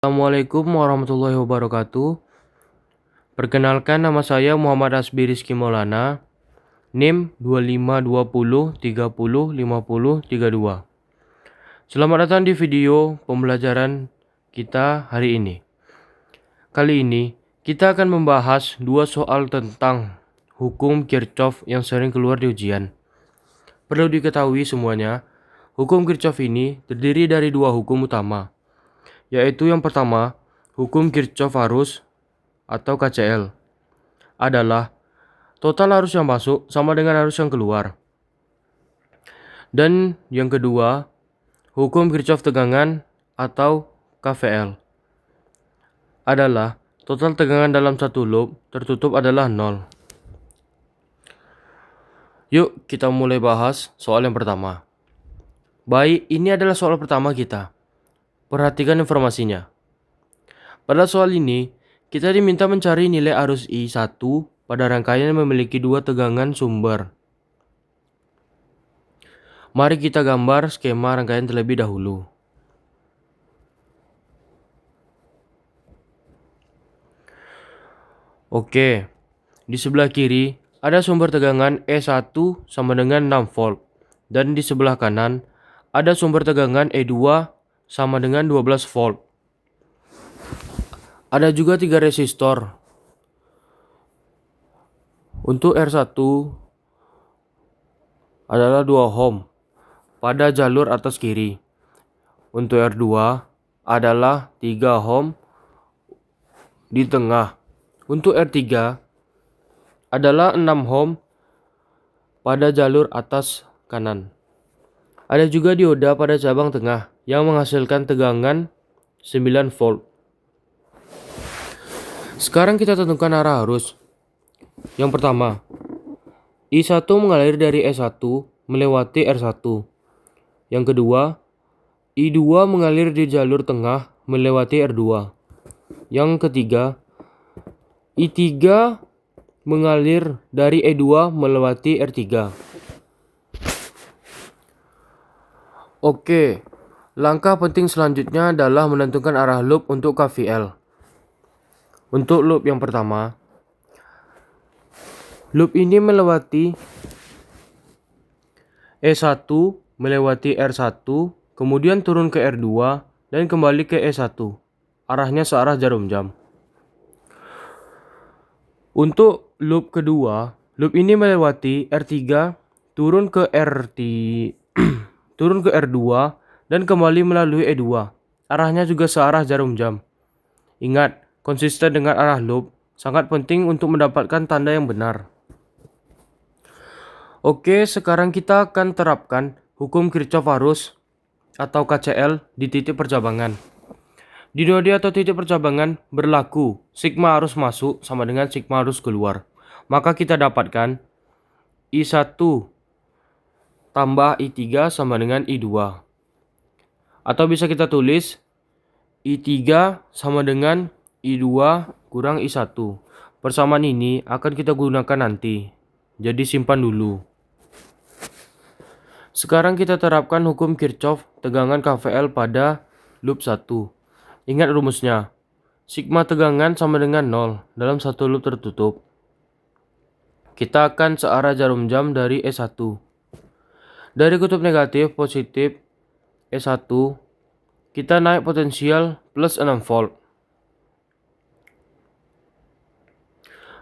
Assalamualaikum warahmatullahi wabarakatuh. Perkenalkan, nama saya Muhammad Asbi Rizky Maulana, NIM 2520305032. Selamat datang di video pembelajaran kita hari ini. Kali ini kita akan membahas dua soal tentang hukum Kirchhoff yang sering keluar di ujian. Perlu diketahui semuanya, hukum Kirchhoff ini terdiri dari dua hukum utama, yaitu yang pertama, hukum Kirchhoff arus atau KCL adalah total arus yang masuk sama dengan arus yang keluar. Dan yang kedua, hukum Kirchhoff tegangan atau KVL adalah total tegangan dalam satu loop tertutup adalah 0. Yuk kita mulai bahas soal yang pertama. Baik, ini adalah soal pertama kita. Perhatikan informasinya. Pada soal ini, kita diminta mencari nilai arus I1 pada rangkaian yang memiliki dua tegangan sumber. Mari kita gambar skema rangkaian terlebih dahulu. Oke, di sebelah kiri ada sumber tegangan E1 sama dengan 6 volt. Dan di sebelah kanan ada sumber tegangan E2 sama dengan 12 volt. Ada juga 3 resistor. Untuk R1 adalah 2 ohm pada jalur atas kiri. Untuk R2 adalah 3 ohm di tengah. Untuk R3 adalah 6 ohm pada jalur atas kanan. Ada juga dioda pada cabang tengah yang menghasilkan tegangan 9 volt. Sekarang kita tentukan arah arus. Yang pertama, I1 mengalir dari S1 melewati R1. Yang kedua, I2 mengalir di jalur tengah melewati R2. Yang ketiga, I3 mengalir dari E2 melewati R3. Oke, langkah penting selanjutnya adalah menentukan arah loop untuk KVL. Untuk loop yang pertama, loop ini melewati E1, melewati R1, kemudian turun ke R2, dan kembali ke E1. Arahnya searah jarum jam. Untuk loop kedua, loop ini melewati R3, turun ke R2, dan kembali melalui E2. Arahnya juga searah jarum jam. Ingat, konsisten dengan arah loop sangat penting untuk mendapatkan tanda yang benar. Oke, sekarang kita akan terapkan hukum Kirchhoff arus atau KCL di titik percabangan. Di node atau titik percabangan berlaku sigma arus masuk sama dengan sigma arus keluar. Maka kita dapatkan I1 tambah I3 sama dengan I2. Atau bisa kita tulis I3 sama dengan I2 kurang I1. Persamaan ini akan kita gunakan nanti. Jadi simpan dulu. Sekarang kita terapkan hukum Kirchhoff tegangan KVL pada loop 1. Ingat rumusnya. Sigma tegangan sama dengan 0 dalam satu loop tertutup. Kita akan searah jarum jam dari E1. Dari kutub negatif positif E1, kita naik potensial plus 6 volt.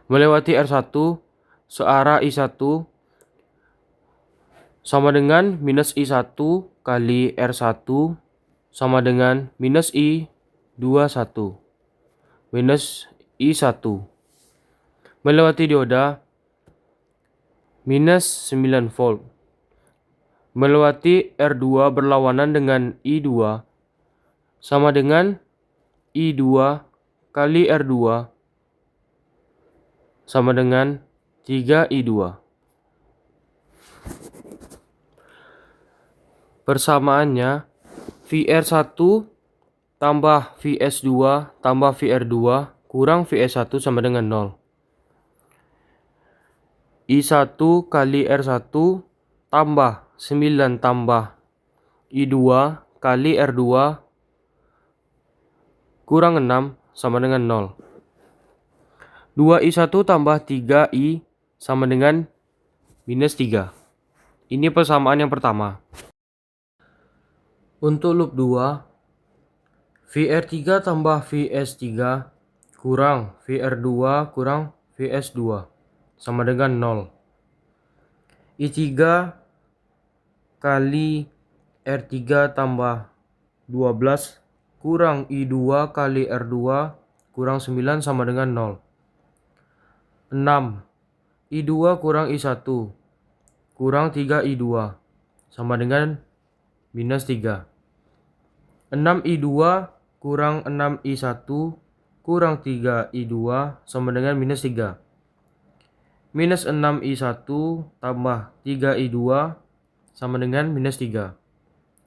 Melewati R1, searah I1 sama dengan minus I1 kali R1 sama dengan minus I21. Minus I1. Melewati dioda minus 9 volt. Melewati R2 berlawanan dengan I2 sama dengan I2 kali R2 sama dengan 3I2. Persamaannya VR1 tambah VS2 tambah VR2 kurang VS1 sama dengan 0. I1 kali R1 tambah 9 tambah I2 kali R2 kurang 6 sama dengan 0. 2i1 tambah 3i sama dengan minus 3. Ini persamaan yang pertama. Untuk loop 2, VR3 tambah VS3 kurang VR2 kurang VS2 sama dengan 0. I3 kali R3 tambah 12 kurang I2 kali R2 kurang 9 sama dengan 0. 6. I2 kurang I1 kurang 3I2 sama dengan minus 3. 6I2 kurang 6I1 kurang 3I2 sama dengan minus 3. Minus 6I1 tambah 3I2 sama dengan minus 3.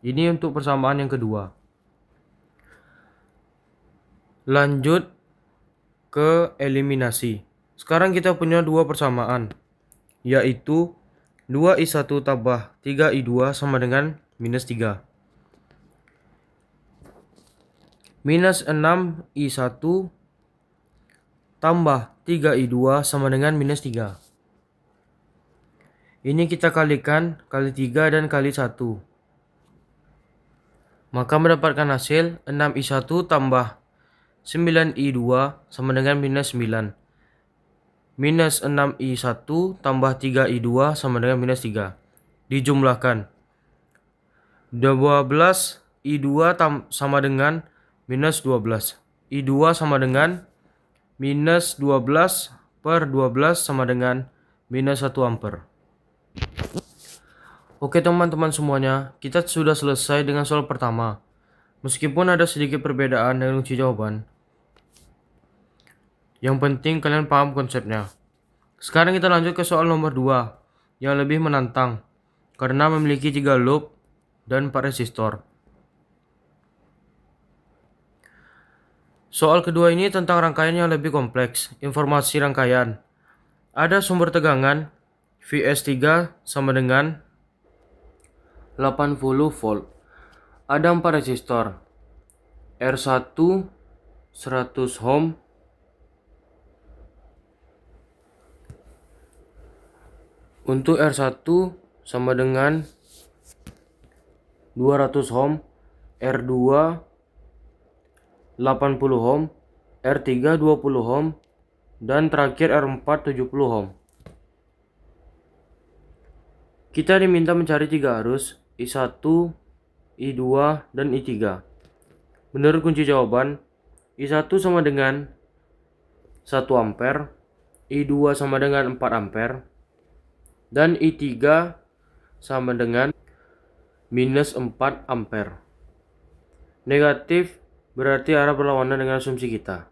Ini untuk persamaan yang kedua. Lanjut ke eliminasi. Sekarang kita punya dua persamaan, yaitu 2I1 tambah 3I2 sama dengan minus 3. Minus 6I1 tambah 3I2 sama dengan minus 3. Ini kita kalikan kali 3 dan kali 1. Maka mendapatkan hasil 6I1 tambah 9I2 sama dengan minus 9. Minus 6I1 tambah 3I2 sama dengan minus 3. Dijumlahkan. 12I2 sama dengan minus 12. I2 sama dengan minus 12 per 12 sama dengan minus 1 ampere. Oke teman-teman semuanya, kita sudah selesai dengan soal pertama. Meskipun ada sedikit perbedaan dengan kunci jawaban, yang penting kalian paham konsepnya. Sekarang kita lanjut ke soal nomor 2, yang lebih menantang, karena memiliki 3 loop dan 4 resistor. Soal kedua ini tentang rangkaian yang lebih kompleks. Informasi rangkaian. Ada sumber tegangan VS3 sama dengan 80 volt. Ada 4 resistor. R1 100 ohm, untuk R1 sama dengan 200 ohm, R2 80 ohm, R3 20 ohm, dan terakhir R4 70 ohm. Kita diminta mencari 3 arus, I1, I2, dan I3. Menurut kunci jawaban, I1 sama dengan 1 ampere, I2 sama dengan 4 ampere, dan I3 sama dengan minus 4 ampere. Negatif berarti arah berlawanan dengan asumsi kita.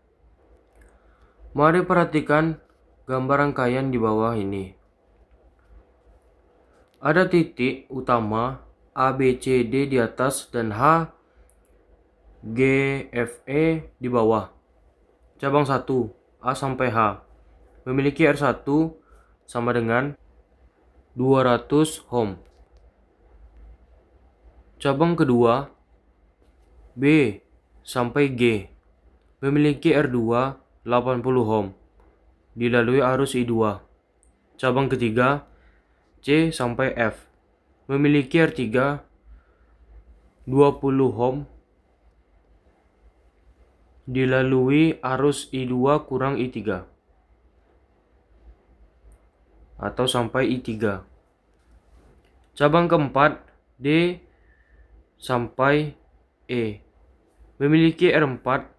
Mari perhatikan gambar rangkaian di bawah ini. Ada titik utama A, B, C, D di atas dan H, G, F, E di bawah. Cabang 1, A sampai H, memiliki R1 sama dengan 200 ohm. Cabang kedua, B sampai G, memiliki R2 80 ohm dilalui arus I2. Cabang ketiga, C sampai F, memiliki R3 20 ohm dilalui arus I2 kurang I3 atau sampai I3. Cabang keempat, D sampai E, memiliki R4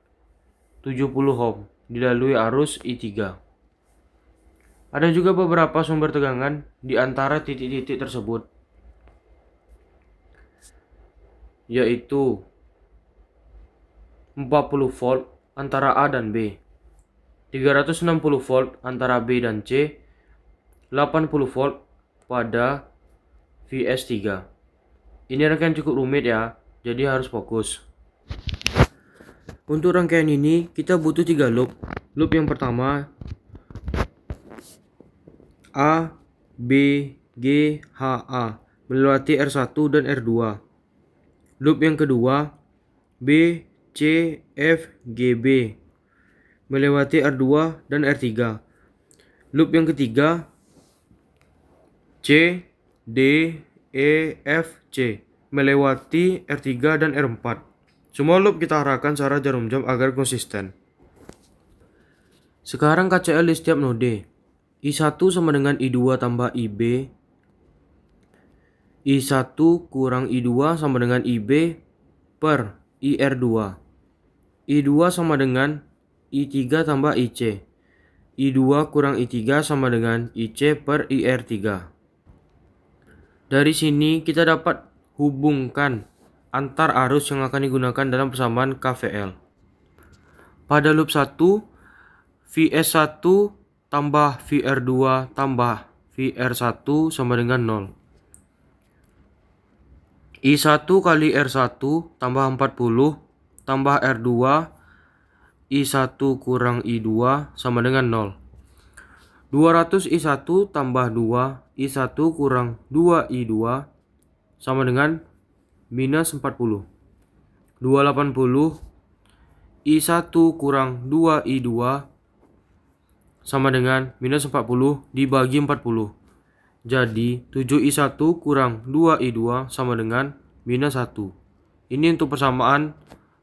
70 ohm dilalui arus I3. Ada juga beberapa sumber tegangan di antara titik-titik tersebut, yaitu 40 volt antara A dan B, 360 volt antara B dan C, 80 volt pada VS3. Ini rangkaian cukup rumit ya, jadi harus fokus. Untuk rangkaian ini kita butuh 3 loop. Loop yang pertama A, B, G, H, A melewati R1 dan R2. Loop yang kedua B, C, F, G, B melewati R2 dan R3. Loop yang ketiga C, D, E, F, C melewati R3 dan R4. Semua loop kita arahkan searah jarum jam agar konsisten. Sekarang KCL di setiap node. I1 sama dengan I2 tambah IB. I1 kurang I2 sama dengan IB per IR2. I2 sama dengan I3 tambah IC. I2 kurang I3 sama dengan IC per IR3. Dari sini kita dapat hubungkan antar arus yang akan digunakan dalam persamaan KVL. Pada loop 1, VS1 tambah VR2 tambah VR1 sama dengan 0. I1 kali R1 tambah 40 tambah R2 I1 kurang I2 sama dengan 0. 200 I1 tambah 2 I1 kurang 2 I2 sama dengan minus 40. 280 I1 kurang 2 I2 sama dengan minus 40 dibagi 40. Jadi 7I1 kurang 2I2 sama dengan minus 1. Ini untuk persamaan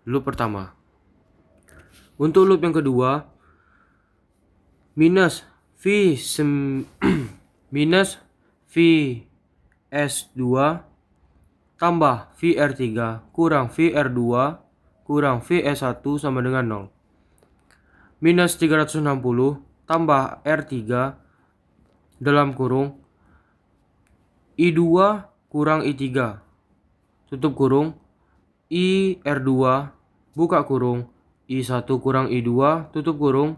loop pertama. Untuk loop yang kedua, minus minus VS2 tambah VR3 kurang VR2 kurang VS1 sama dengan 0. Minus 360 tambah R3 dalam kurung I2 kurang I3 tutup kurung IR2 buka kurung I1 kurang I2 tutup kurung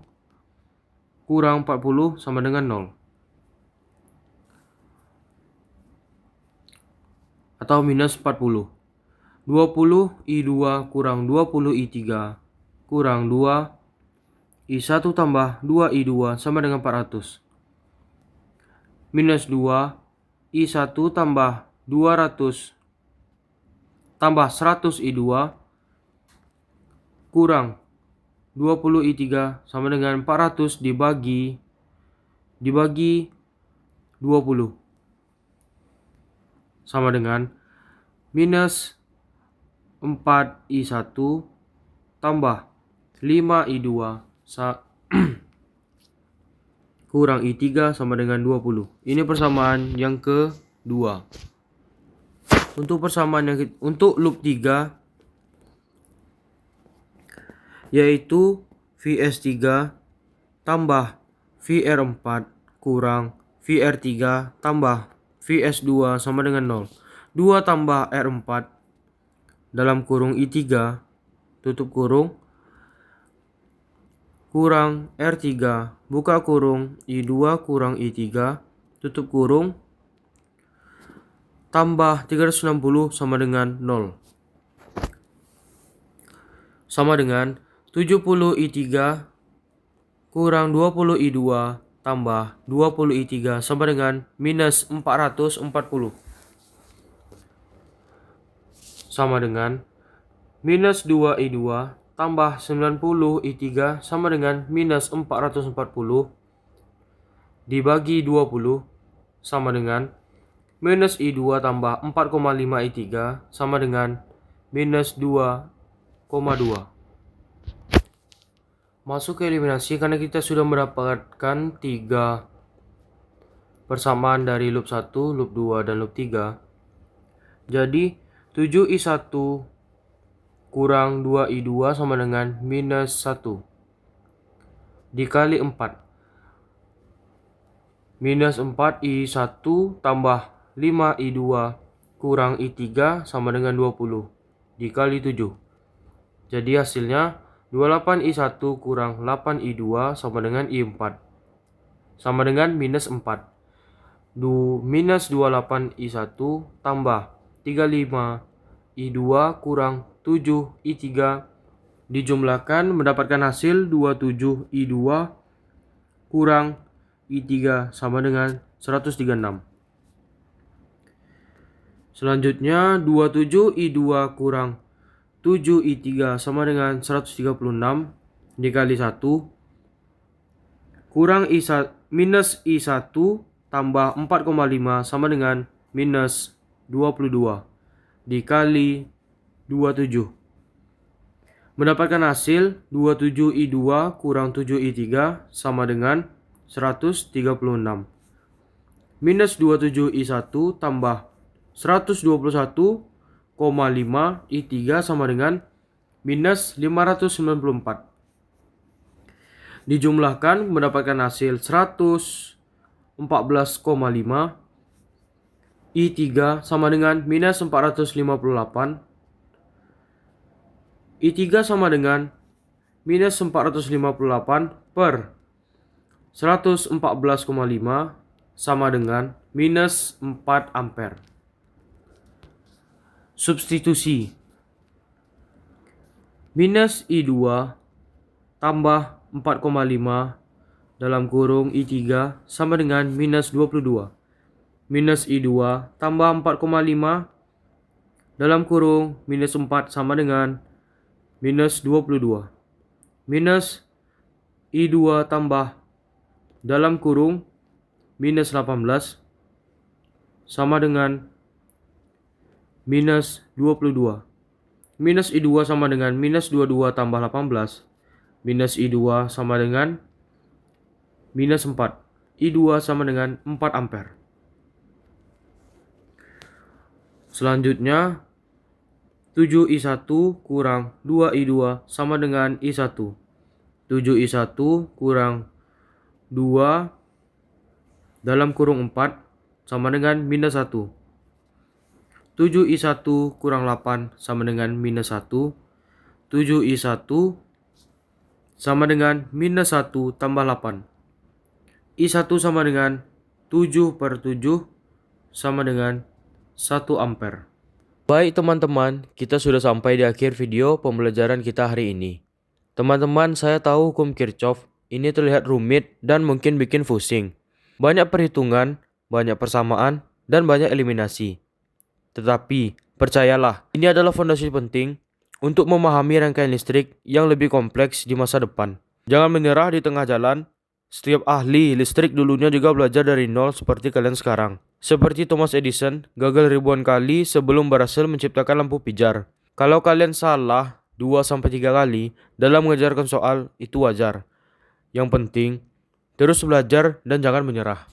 kurang 40 sama dengan 0. Atau minus 40. 20 I2 kurang 20 I3 kurang 2 I1 tambah 2 I2 sama dengan 400. Minus 2 I1 tambah 200 tambah 100 I2 kurang 20 I3 sama dengan 400 dibagi 20 sama dengan minus 4 I1 tambah 5 I2 kurang I3 sama dengan 20. Ini persamaan yang kedua. Untuk persamaan untuk loop 3 yaitu VS3 tambah VR4 kurang VR3 tambah VS2 sama dengan 0. 2 tambah R4 dalam kurung I3 tutup kurung kurang R3 buka kurung I2 kurang I3 tutup kurung tambah 360 sama dengan 0. Sama dengan 70 I3 kurang 20 I2 tambah 20 I3 sama dengan minus 440. Sama dengan minus 2 I2 tambah 90 I3 sama dengan minus 440 dibagi 20 sama dengan minus I2 tambah 4,5 I3 sama dengan minus 2,2. Masuk ke eliminasi karena kita sudah mendapatkan 3 persamaan dari loop 1, loop 2, dan loop 3. Jadi 7I1 kurang 2I2 sama dengan minus 1 dikali 4. Minus 4I1 tambah 5I2 kurang I3 sama dengan 20 dikali 7. Jadi hasilnya 28I1 kurang 8I2 sama dengan I4 sama dengan minus 4. Minus 28I1 tambah 35I2 kurang 7I3 dijumlahkan mendapatkan hasil 27I2 kurang I3 sama dengan 136. Selanjutnya 27I2 kurang 7I3 sama dengan 136 dikali 1 kurang minus I1 tambah 4,5 sama dengan minus 22 dikali 27. Mendapatkan hasil 27I2 kurang 7I3 sama dengan 136. Minus 27I1 tambah 121,5 I3 sama dengan minus 594. Dijumlahkan mendapatkan hasil 114,5 I3 sama dengan minus 458. I3 sama dengan minus 458 per 114,5 sama dengan minus 4 ampere. Substitusi. Minus I2 tambah 4,5 dalam kurung I3 sama dengan minus 22. Minus I2 tambah 4,5 dalam kurung minus 4 sama dengan minus 22. Minus I2 tambah dalam kurung minus 18 sama dengan minus 22. Minus I2 sama dengan minus 22 tambah 18. Minus I2 sama dengan minus 4. I2 sama dengan 4 ampere. Selanjutnya 7I1 kurang 2I2 sama dengan I1. 7I1 kurang 2 dalam kurung 4 sama dengan minus 1. 7I1 kurang 8 sama dengan minus 1. 7I1 sama dengan minus 1 tambah 8. I1 sama dengan 7 per 7 sama dengan 1 ampere. Baik teman-teman, kita sudah sampai di akhir video pembelajaran kita hari ini. Teman-teman, saya tahu hukum Kirchhoff ini terlihat rumit dan mungkin bikin pusing. Banyak perhitungan, banyak persamaan, dan banyak eliminasi. Tetapi, percayalah, ini adalah fondasi penting untuk memahami rangkaian listrik yang lebih kompleks di masa depan. Jangan menyerah di tengah jalan. Setiap ahli listrik dulunya juga belajar dari nol seperti kalian sekarang. Seperti Thomas Edison, gagal ribuan kali sebelum berhasil menciptakan lampu pijar. Kalau kalian salah 2-3 kali dalam mengerjakan soal, itu wajar. Yang penting, terus belajar dan jangan menyerah.